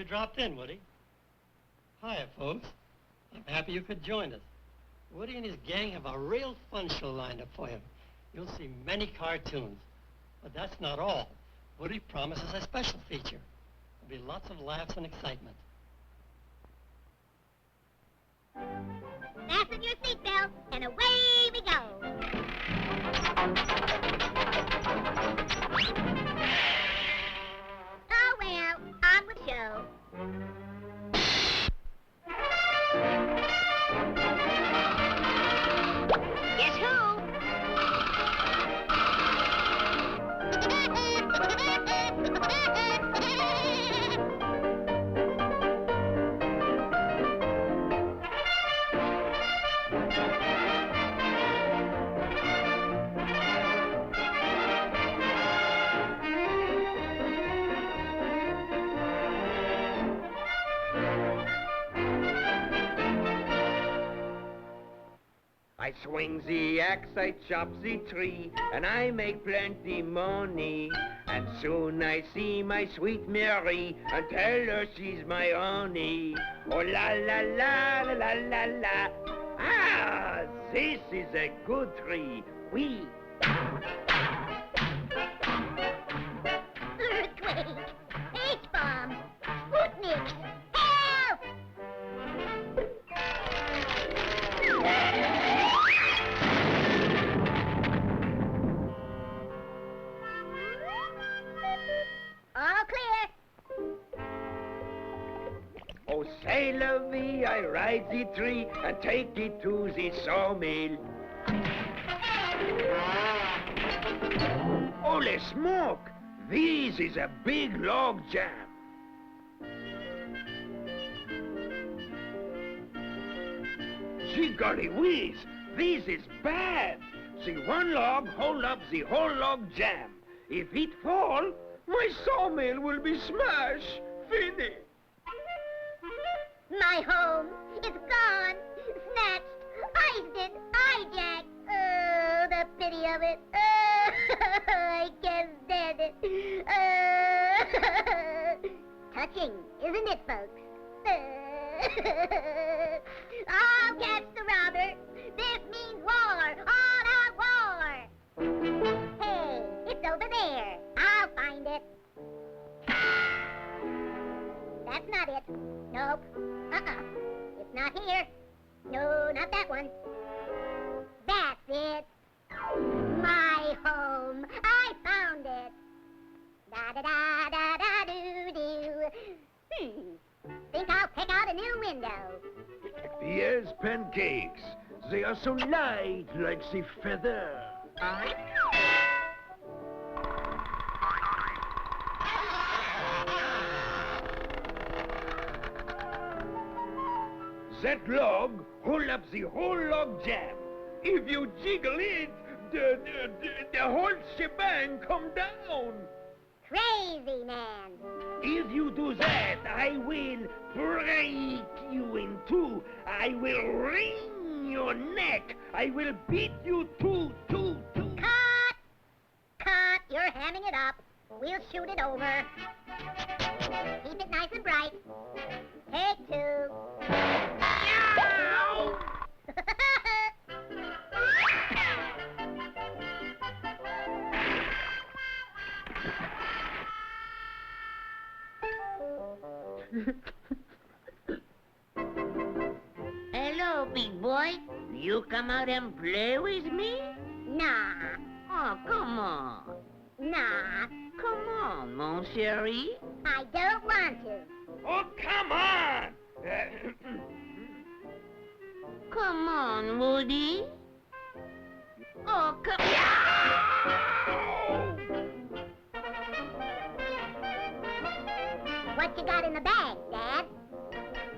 dropped in, Woody. Hiya, folks. I'm happy you could join us. Woody and his gang have a real fun show lined up for you. You'll see many cartoons. But that's not all. Woody promises a special feature. There'll be lots of laughs and excitement. Fasten your seatbelt, and away we go. Oh, well, on with the show. Guess who? I swing the axe, I chop the tree, and I make plenty money. And soon I see my sweet Mary, and tell her she's my honey. Oh la la la la la la la. Ah, this is a good tree. Wee. Earthquake! H-bomb! Sputnik! Help! All clear. Oh, say, lovey, I ride the tree and take it to the sawmill. Holy smoke! This is a big log jam. Gee golly whiz, this is bad. The one log hold up the whole log jam. If it fall, my sawmill will be smashed. Finished. My home is gone, snatched, heisted, hijacked. Oh, the pity of it. Oh, I can't stand it. Oh. Touching, isn't it, folks? I'll catch the robber. This means war, all-out war. Hey, it's over there. I'll find it. That's not it. Nope. It's not here. No, not that one. That's it. My home. I found it. Da-da-da-da-da-doo-doo. Think I'll pick out a new window. Here's pancakes. They are so light like the feather. That log hold up the whole log jam. If you jiggle it, the whole shebang come down. Crazy man. If you do that, I will break you in two. I will wring your neck. I will beat you two. Cut! Cut! You're hamming it up. We'll shoot it over. Keep it nice and bright. Take two. Ow! Hello, big boy. You come out and play with me? Nah. Oh, come on. Nah. Come on, mon chéri. I don't want to. Oh, come on! Come on, Woody. Oh, come What you got in the bag, Dad?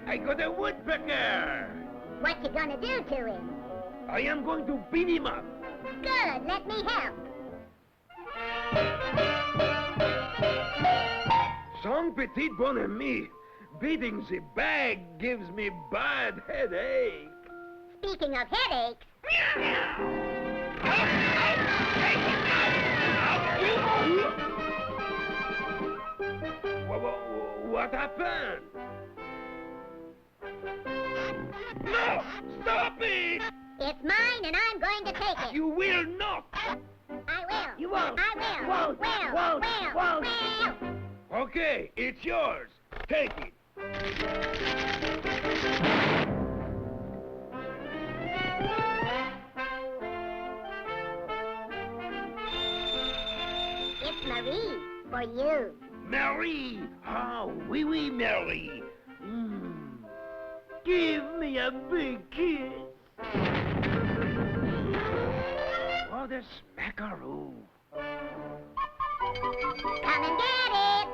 I got a woodpecker. What you gonna do to him? I am going to beat him up. Good, let me help. Son petit bon ami, beating the bag gives me bad headache. Speaking of headaches, What happened? No! Stop it! It's mine, and I'm going to take it. You will not! I will. You won't. I will. Won't. Will. Won't. Will. Won't. Will. Okay, it's yours. Take it. It's Marie for you. Marie! Oh, oui, oui, Marie. Give me a big kiss. What a smackaroo. Come and get it.